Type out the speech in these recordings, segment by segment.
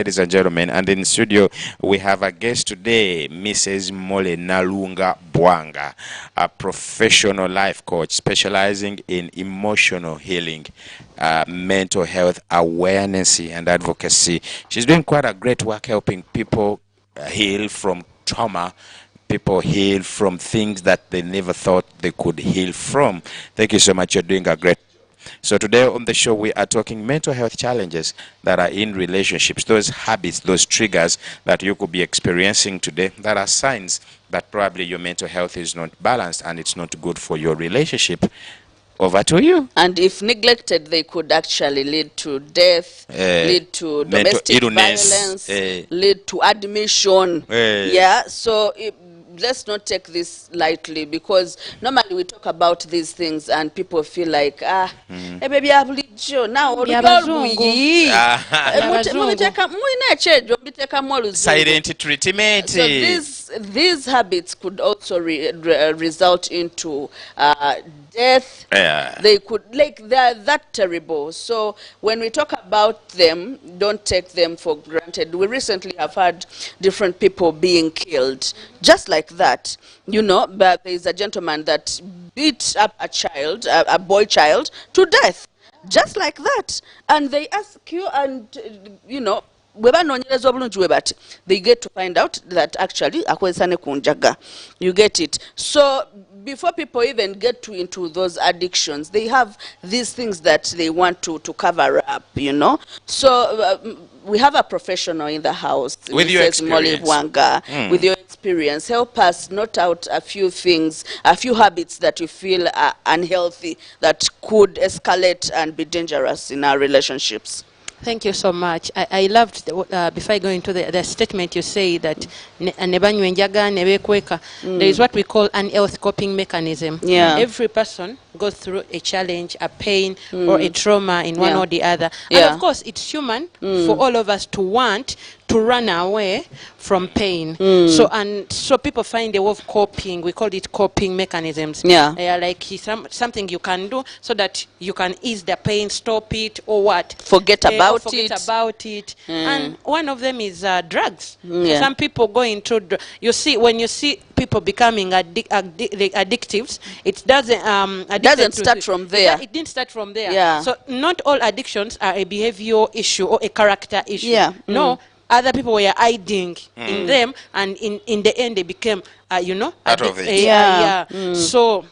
Ladies and gentlemen, and in studio we have a guest today, Mrs. Mole Nalunga Bwanga, a professional life coach specializing in emotional healing, mental health awareness and advocacy. She's doing quite a great work helping people heal from trauma, people heal from things that they never thought they could heal from. Thank you so much. You're doing a great. So today on the show, we are talking mental health challenges that are in relationships, those habits, those triggers that you could be experiencing today that are signs that probably your mental health is not balanced and it's not good for your relationship. Over to you. And if neglected, they could actually lead to death, lead to domestic violence, lead to admission. Yeah, so let's not take this lightly, because normally we talk about these things and people feel like, baby, now silent treatment. So these habits could also result into death. They could, they're that terrible. So when we talk about them, don't take them for granted. We recently have had different people being killed just like that, you know. But there's a gentleman that beat up a child, a boy child, to death just like that. And they ask you, and you know, they get to find out that actually you get it. So before people even get into those addictions, they have these things that they want to cover up, you know. So we have a professional in the house, with your experience. Lwanga, with your experience, help us note out a few things, a few habits that you feel are unhealthy, that could escalate and be dangerous in our relationships. Thank you so much. I loved, before I go into the statement, you say that there is what we call an health coping mechanism. Yeah. Every person goes through a challenge, a pain, or a trauma in one or the other. And of course, it's human for all of us to want to run away from pain. So people find a way of coping. We call it coping mechanisms. Yeah. Like something you can do so that you can ease the pain, stop it, or what? Forget about it. And one of them is drugs. Some people go into, you see, when you see people becoming addictives, it doesn't start from there. It didn't start from there. Yeah. So not all addictions are a behavioral issue or a character issue. Yeah. No. Other people were hiding in them, and in the end they became, you know, out of it. So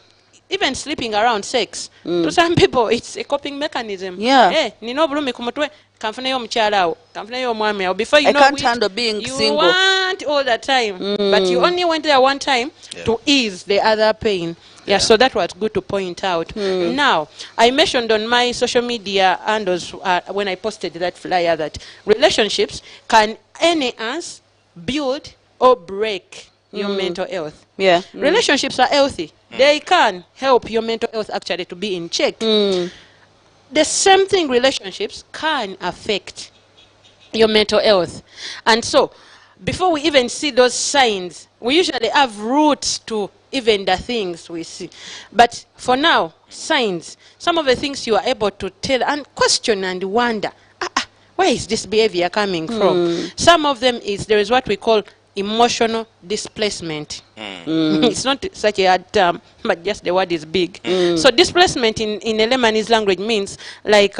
even sleeping around sex, to some people it's a coping mechanism. Yeah. Before you I know can't it, handle being you single. want all the time, but you only went there one time to ease the other pain. Yeah, so that was good to point out. Now, I mentioned on my social media handles when I posted that flyer that relationships can enhance, build, or break your mental health. Yeah. Relationships are healthy. They can help your mental health actually to be in check. The same thing, relationships can affect your mental health. And so, before we even see those signs, we usually have roots to even the things we see. But for now, signs, some of the things you are able to tell and question and wonder, where is this behavior coming from? Some of them is, there is what we call emotional displacement. It's not such a hard term, but just the word is big. So displacement in a Lebanese language means like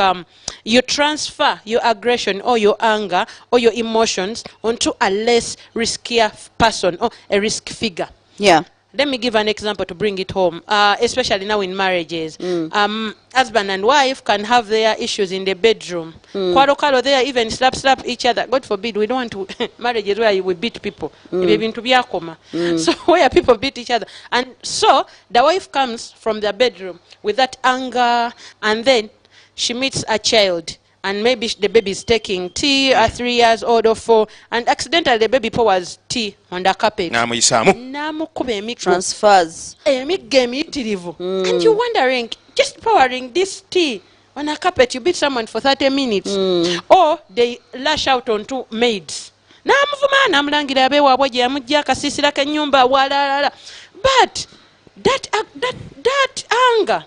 you transfer your aggression or your anger or your emotions onto a less riskier person or a risk figure. Yeah. Let me give an example to bring it home, especially now in marriages. Husband and wife can have their issues in the bedroom. Kwaro there even slap each other. God forbid, we don't want to marriages where we beat people. So where people beat each other. And so the wife comes from the bedroom with that anger, and then she meets a child. And maybe the baby is taking tea at 3 years old or 4, and accidentally the baby pours tea on the carpet. Transfers. And you're wondering, just pouring this tea on a carpet, you beat someone for 30 minutes. Or they lash out onto maids. But that anger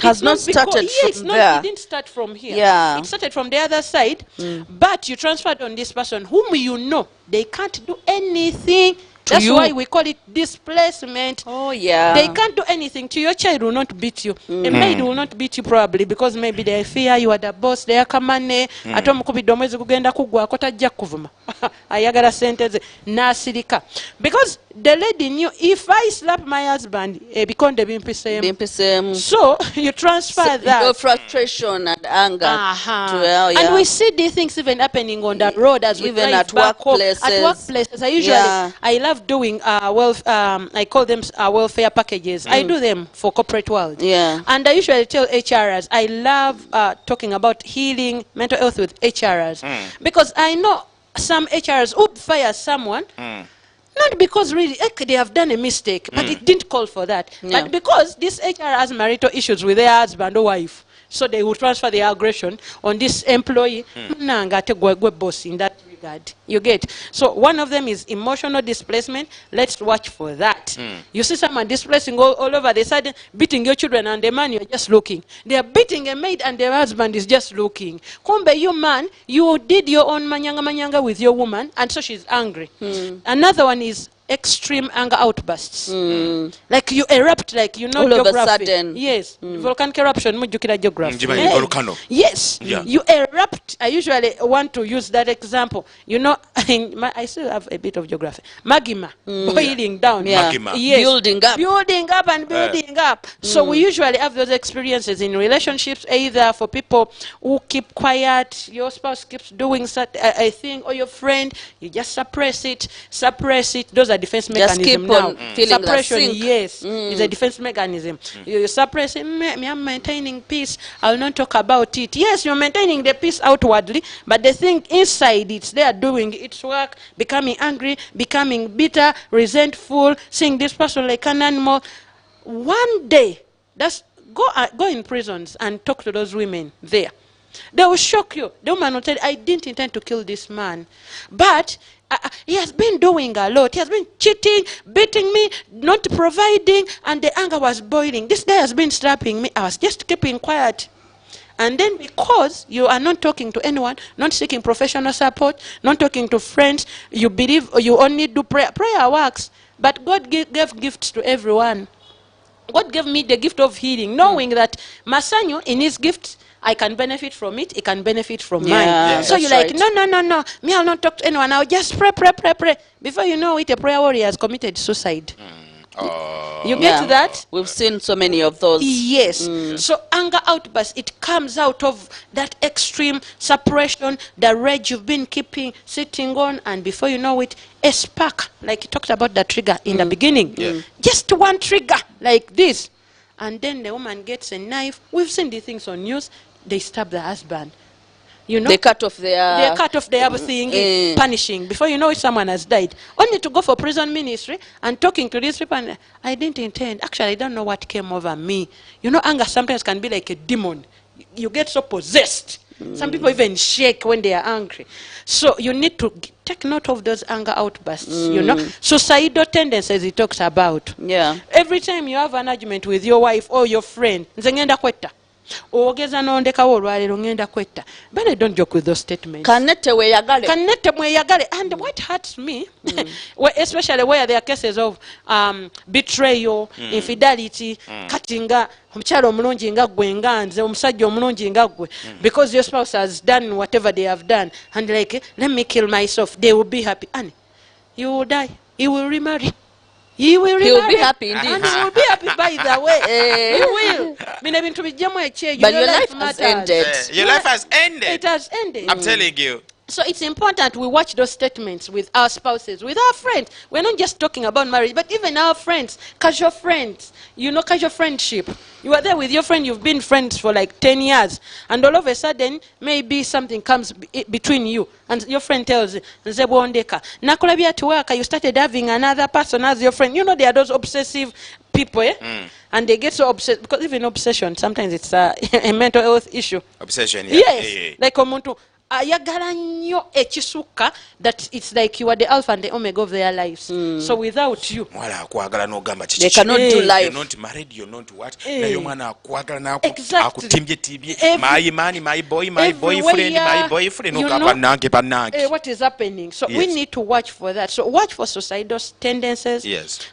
Has not started from there. It didn't start from here. Yeah. It started from the other side, but you transferred on this person whom you know they can't do anything. That's why we call it displacement. Oh, yeah. They can't do anything to your child. Will not beat you. A maid will not beat you probably because maybe they fear you are the boss. They are kamane. Atomu kubidomwezi kugenda kugwa kota jakuvuma. Ayagala senteze nasirika. Because the lady knew if I slap my husband, because they bimpisem. So you transfer that. Your frustration and anger. And we see these things even happening on the road as we even drive at back home. workplaces. At workplaces, I love doing I call them welfare packages. I do them for corporate world. Yeah. And I usually tell HRs I love talking about healing mental health with HRs because I know some HRs would fire someone. Not because really they have done a mistake, but it didn't call for that. Yeah. But because this HR has marital issues with their husband or wife, so they will transfer their aggression on this employee. Boss in that regard. You get? So one of them is emotional displacement. Let's watch for that. You see someone displacing all over the sudden, beating your children and the man you're just looking. They are beating a maid and their husband is just looking. Kumbe you man, you did your own manyanga with your woman and so she's angry. Another one is extreme anger outbursts. Like you erupt, like you know, all geography. of a sudden. Yes, volcanic eruption, mujukira geography. Volcano. Yes, you erupt. I usually want to use that example. You know, I still have a bit of geography. Magma, boiling down. Magma. Yes. Building up and building up. So we usually have those experiences in relationships, either for people who keep quiet, your spouse keeps doing a thing, or your friend, you just suppress it. Those are defense mechanism keep now. on feeling Suppression, that yes, is a defense mechanism. You suppress it, I'm maintaining peace, I'll not talk about it. Yes, you're maintaining the peace outwardly, but the thing inside, it's there doing its work, becoming angry, becoming bitter, resentful, seeing this person like an animal. One day, go in prisons and talk to those women there. They will shock you. The woman will tell you, I didn't intend to kill this man, but he has been doing a lot. He has been cheating, beating me, not providing, and the anger was boiling. This guy has been slapping me. I was just keeping quiet. And then because you are not talking to anyone, not seeking professional support, not talking to friends, you believe you only do prayer. Prayer works, but God gave gifts to everyone. God gave me the gift of healing, knowing that Masanyu, in his gifts, I can benefit from it, he can benefit from mine. Yeah, so you're like, no, me, I'll not talk to anyone, I'll just pray. Before you know it, a prayer warrior has committed suicide. You get that? We've seen so many of those. Yes. So anger outburst, it comes out of that extreme suppression, the rage you've been sitting on, and before you know it, a spark, like you talked about the trigger in the beginning. Just one trigger, like this. And then the woman gets a knife. We've seen these things on news. They stab the husband. You know, they cut off their thing, punishing. Before you know it, someone has died. Only to go for prison ministry and talking to these people. And I didn't intend. Actually, I don't know what came over me. You know, anger sometimes can be like a demon. You get so possessed. Some people even shake when they are angry. So you need to take note of those anger outbursts, you know. Suicidal tendencies he talks about. Yeah. Every time you have an argument with your wife or your friend, nze ngenda kwetta. Ogeza nondekawo olwaliro ngenda kwetta. But I don't joke with those statements. Kanete mweyagale. And what hurts me, especially where there are cases of betrayal, infidelity, katinga, omukyala omulungi nga gwe nga nze, omusajja omulungi nga gwe, because your spouse has done whatever they have done, and like, let me kill myself, they will be happy. And you will die. He will remarry. He will be happy indeed. And he will be happy by the way. He will. But your life has ended. Your life has ended. It has ended. I'm telling you. So it's important we watch those statements with our spouses, with our friends. We're not just talking about marriage, but even our friends, casual friends, you know, casual friendship. You are there with your friend, you've been friends for like 10 years, and all of a sudden, maybe something comes between you, and your friend tells you, Nakulabia to work, you started having another person as your friend. You know, there are those obsessive people, and they get so obsessed, because even obsession, sometimes it's a mental health issue. Obsession, yeah. Yes, like omuntu ayagala nnyo ekisukka that it's like you are the alpha and the omega of their lives. So without you, mwala akwagala n'ogamba they cannot do life. you're not married, you're not what, naye omwana akwagala Exactly. n'akutimbye my man, my boy, my boyfriend, my boyfriend, you know, bannange. what is happening? So we need to watch for that. So watch for suicidal tendencies,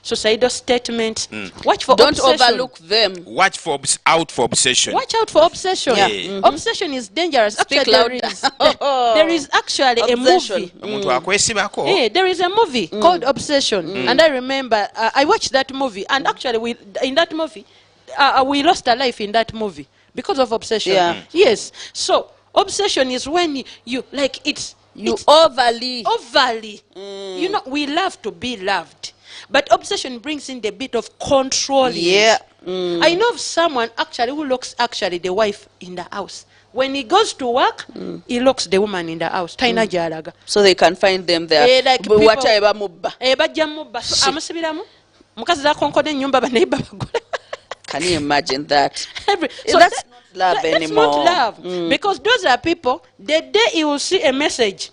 suicidal statements. Watch for Don't obsession. overlook them. Watch out for obsession. Watch out for obsession. Yeah. Obsession is dangerous. Speak Actually, there is actually Obsession. a movie. Omuntu akwesibako. There is a movie called Obsession, and I remember I watched that movie, and actually in that movie we lost a life in that movie because of obsession. Yeah. Yes. So obsession is when you like it's overly. You know, we love to be loved, but obsession brings in the bit of controlling. Yeah. I know of someone actually who locks actually the wife in the house. When he goes to work, he locks the woman in the house. Taina jalaga. So they can find them there. Like Bajja mubba. So amusibiramu. Mukazi zakonkone nyumba baneiba bagula. Can you imagine that? So that's not love anymore. That's not love. Because those are people, the day you will see a message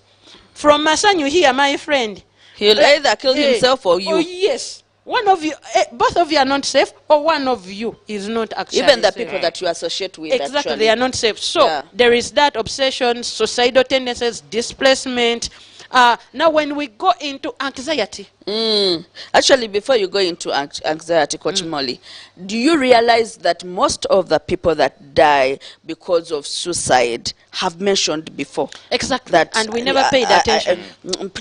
from Masanyu here, my friend, He'll either kill himself or you. Oh, yes. One of you, both of you are not safe, or one of you is not actually Even the safe. people that you associate with. Exactly, actually. they are not safe. So there is that obsession, suicidal tendencies, displacement. Now when we go into anxiety. Actually, before you go into anxiety, Coach Molly, do you realize that most of the people that die because of suicide have mentioned before? Exactly. That, and we never paid attention. What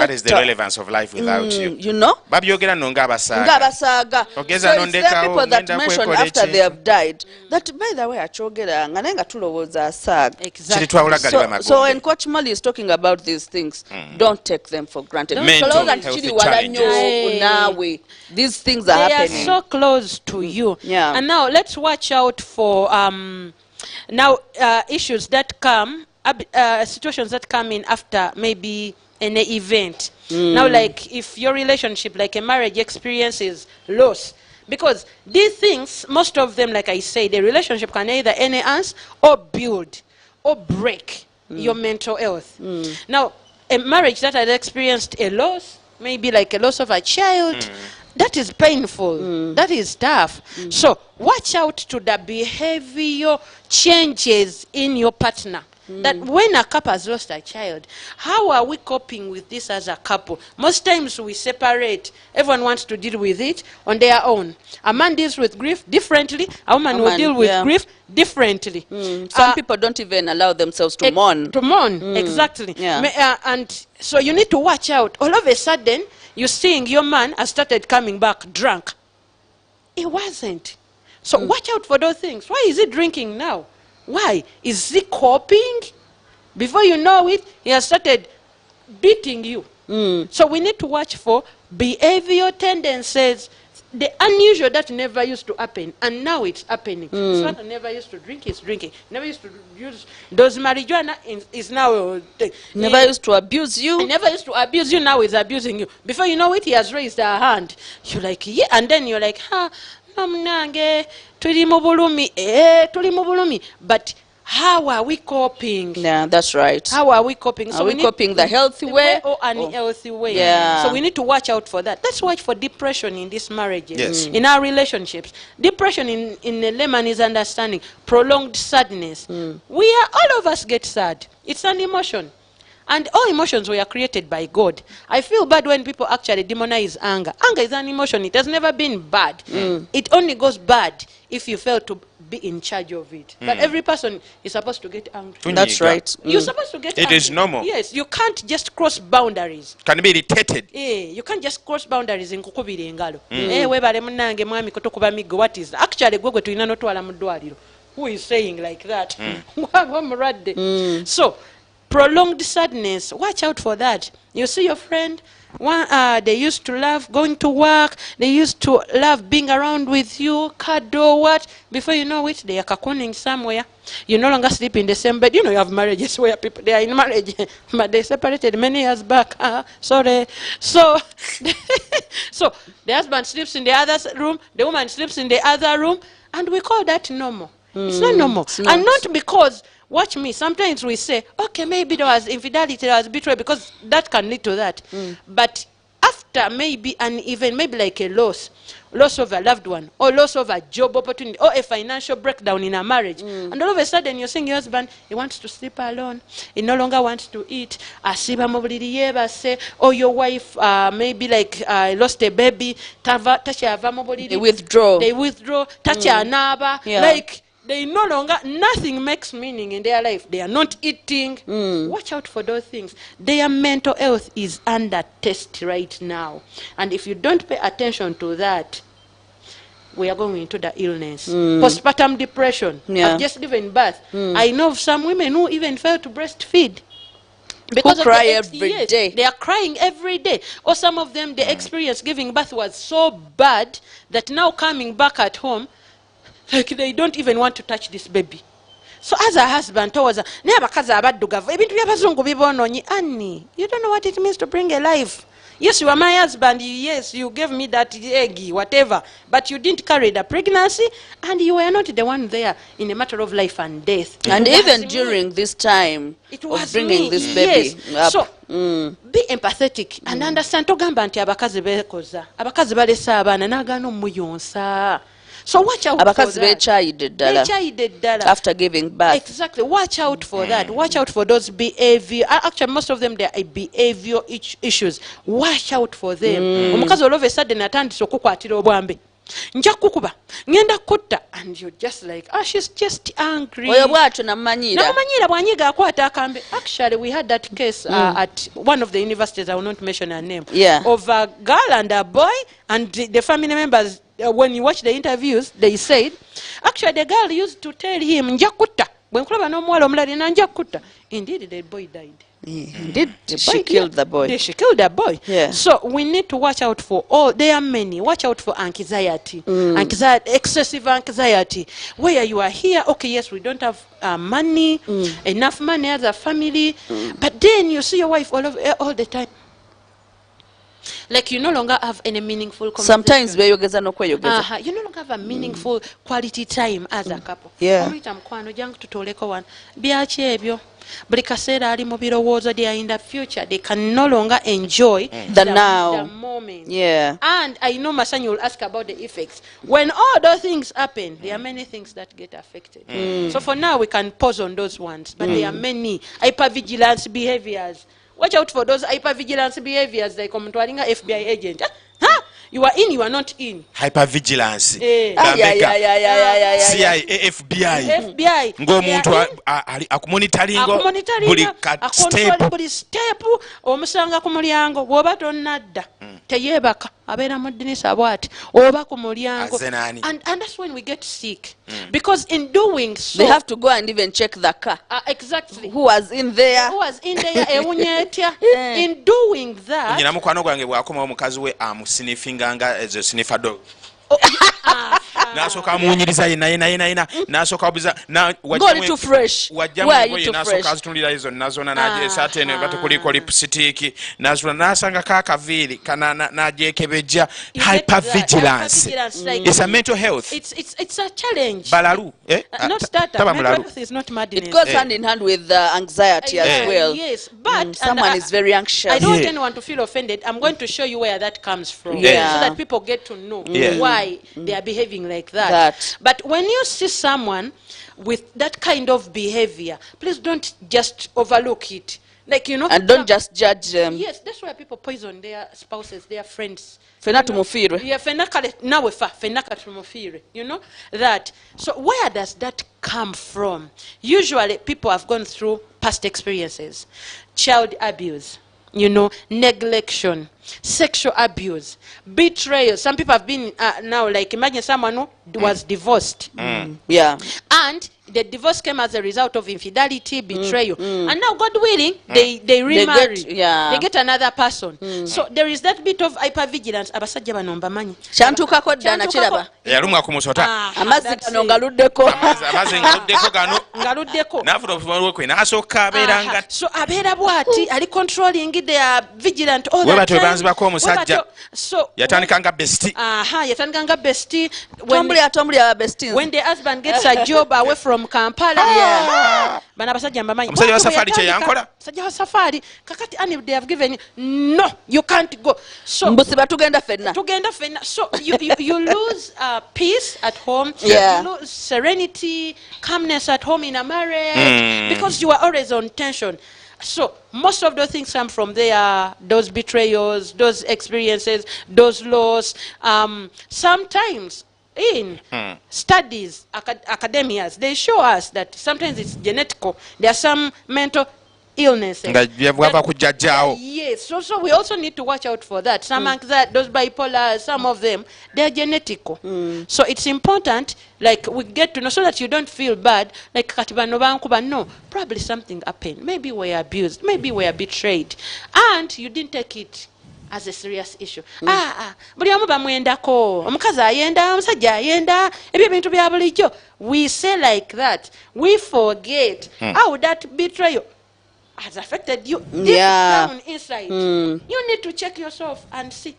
is the relevance of life without you? You know? Babyogera nonga abasaaga. So it's the people that mention after they have died that, by the way, achogera nga naye nga tulowooza asaaga. Exactly. So when Coach Molly is talking about these things, don't take them for granted. Mental health challenges. These things are happening. They are so close to you. Yeah. And now let's watch out for issues that come, situations that come in after maybe an event. Now, like if your relationship, like a marriage, experiences loss. Because these things, most of them, like I say, the relationship can either enhance or build or break your mental health. Now, a marriage that has experienced a loss, maybe like a loss of a child, that is painful. That is tough. So watch out to the behavioral changes in your partner. That when a couple has lost a child, how are we coping with this as a couple? Most times we separate. Everyone wants to deal with it on their own. A man deals with grief differently. A woman will deal with grief differently. Some people don't even allow themselves to mourn. To mourn, exactly. Yeah. And so you need to watch out. All of a sudden, you're seeing your man has started coming back drunk. He wasn't. So watch out for those things. Why is he drinking now? Why? Is he coping? Before you know it, he has started beating you. So we need to watch for behavioral tendencies, the unusual that never used to happen, and now it's happening. Someone never used to drink, he's drinking. Never used to use those marijuana, is now... Never used to abuse you. He never used to abuse you, now he's abusing you. Before you know it, he has raised a hand. You're like, yeah, and then you're like, tuli mu bulumi. But how are we coping? Yeah, that's right. How are we coping? Are we coping the healthy way or unhealthy way? Yeah. So we need to watch out for that. Let's watch for depression in these marriages, Yes. in our relationships. Depression in the layman is understanding prolonged sadness. All of us get sad. It's an emotion. And all emotions were created by God. I feel bad when people actually demonize anger. Anger is an emotion. It has never been bad. It only goes bad if you fail to be in charge of it. But every person is supposed to get angry. That's right. You're supposed to get angry. It is normal. Yes, you can't just cross boundaries. Can be irritated. You can't just cross boundaries in kukubira engalo. Webale munange mwami kotokuba migo. What is that? Actually, gwegwe tulina notwala mu ddwaliro. Who is saying like that? So, prolonged sadness, watch out for that. You see your friend, they used to love going to work, they used to love being around with you, cuddle, what? Before you know it, they are cocooning somewhere. You no longer sleep in the same bed. You know you have marriages where people, they are in marriage, but they separated many years back. Sorry. So, so the husband sleeps in the other room, the woman sleeps in the other room, and we call that normal. It's not normal. It's not. And not because, watch me, sometimes we say, okay, maybe there was infidelity, there was betrayal, because that can lead to that. But after maybe an event, maybe like a loss of a loved one, or loss of a job opportunity, or a financial breakdown in a marriage, and all of a sudden you're saying your husband, he wants to sleep alone, he no longer wants to eat, or your wife maybe like lost a baby, They withdraw. Yeah. Like they no longer, nothing makes meaning in their life. They are not eating. Watch out for those things. Their mental health is under test right now. And if you don't pay attention to that, we are going into the illness. Postpartum depression. Yeah. I've just given birth. I know of some women who even fail to breastfeed. Because who cry every day. They are crying every day. Or some of them, the experience giving birth was so bad that now coming back at home, like they don't even want to touch this baby. So as a husband towards her, Annie, you don't know what it means to bring a life. Yes, you are my husband. Yes, you gave me that egg, whatever. But you didn't carry the pregnancy, and you were not the one there in a matter of life and death. And even during this time of bringing this baby up. So, be empathetic and understand. Togamba nti abakazi bekoza. Abakazi balesa abaana nagano muyonsa. So watch out for that. After giving birth. Exactly. Watch out for that. Watch out for those behavior. Actually, most of them, they are behavioral issues. Watch out for them. Omukazi all of a sudden atandise okukwatira obwambe. Nja kukuba. Ngenda kutta. And you're just like, she's just angry. Oyo bwatu namanyira. Namanyira bwanyiga akwata akambe. Actually, we had that case at one of the universities, I will not mention her name, of a girl and a boy, and the family members, when you watch the interviews, they said, actually the girl used to tell him, njakutta. Indeed, the boy died. Indeed, she killed the boy. She killed the boy. Yeah. So we need to watch out for all. There are many. Watch out for anxiety, excessive anxiety. Where you are here, okay, yes, we don't have money, enough money as a family, but then you see your wife all the time. Like you no longer have any meaningful conversation. Sometimes you no longer have a meaningful quality time as a couple. Yeah. Buli kaseera ali mu birowoozo, they are in the future. They can no longer enjoy the now. The moment. Yeah. And I know Masanyu will ask about the effects. When all those things happen, there are many things that get affected. So for now, we can pause on those ones. But there are many hypervigilance behaviors. Watch out for those hypervigilance behaviors like omutwalinga FBI agent. You are in, you are not in. Hypervigilance. CIA, FBI. Ng'omuntu akumonitaringa buli step omusanga ku mulyango bw'oba tonnadda teyeebaka abeera mu ddinisa bw'ati oba ku mulyango. And that's when we get sick. Because in doing so, they have to go and even check the car. Exactly. Who was in there? ewunya etya. In doing that, nyina mukwano gwange bw'akomawo mukazi we amusiniffinganga ezo sniffer dog. Nasoka amunyiriza yina nasoka abuza na wajja too fresh. Wajja mu nasoka azitundira hizo nazona naje satene batukuliko lipstick nazula nasanga kakaviri kana najekebeja. Hypervigilance. It's a mental health. It's a challenge. Balalu not starter. Mental health is not madness. It goes hand in hand with anxiety as well. Yes, but someone is very anxious. I don't want anyone to feel offended. I'm going to show you where that comes from, so that people get to know why they are behaving like that. But when you see someone with that kind of behavior, please don't just overlook it. Like, and don't just judge them. Yes, that's why people poison their spouses, their friends. Fena tumufirwe. Yeah, fena tumufirwe. You know that. So where does that come from? Usually people have gone through past experiences. Child abuse, neglection, sexual abuse, betrayal. Some people have been now, like imagine someone who was divorced. Yeah. And the divorce came as a result of infidelity, betrayal, and now, God willing, they remarry. They get another person. So there is that bit of hypervigilance. Abasajja bano mbamanyi. Kyantukako dda nakiraba. Yalumwa ku musota. Amazzi gano ngaluddeko. Amazzi ngaluddeko gano. Ngaluddeko. N'afuta obufuba kwe n'asooka abeera nga. So abeera bw'ati ali controlling, they are vigilant all the time. Webatyo banzibako omusajja. So yatandika nga bestie. Yatandika nga bestie. Tombulya bestie. When the husband gets a job away from Kampala, bana basajja mbamanyi. Omusajja wa safari kye yankola. Omusajja wa safari kakati and they have given you, no, you can't go. So mbusiba tugenda fenna. So you lose peace at home. Yeah. You lose serenity, calmness at home in a marriage because you are always on tension. So most of those things come from there, those betrayals, those experiences, those loss. Sometimes in studies, academias, they show us that sometimes it's genetical. There are some mental illnesses. Yes, so we also need to watch out for that. Some anxiety, those bipolar, some of them, they're genetical. So it's important, like we get to know so that you don't feel bad. Like katibano bankuba, no, probably something happened. Maybe we're abused, maybe we're betrayed, and you didn't take it as a serious issue. Buli omu bamwendako, omukazi ayenda, omusajja ayenda, ebyo bintu bya bulijjo. We say like that. We forget how that betrayal has affected you deep down inside. You need to check yourself and see,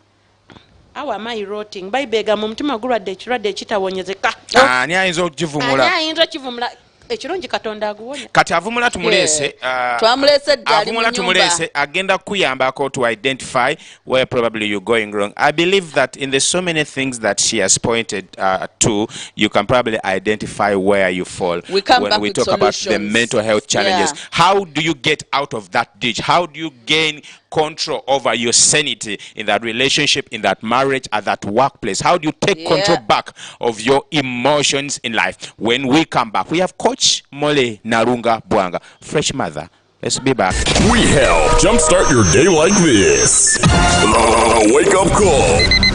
how am I rotting? Baibega mu mutima gulwadde ekirwadde ekitawonyezeka. Ani ayinza okivumula? Ekirungi Katonda aguwonya. Kati avumula tumulese. Twamulese ddali mu avumula tumulese agenda kuyambako to identify where probably you're going wrong. I believe that in the so many things that she has pointed to, you can probably identify where you fall when we talk about the mental health challenges. How do you get out of that ditch? How do you gain control over your sanity in that relationship, in that marriage, at that workplace? How do you take control back of your emotions in life? When we come back, we have Coach Mole Nalunga Bwanga, fresh mother. Let's be back. We help jumpstart your day like this. A wake-up call.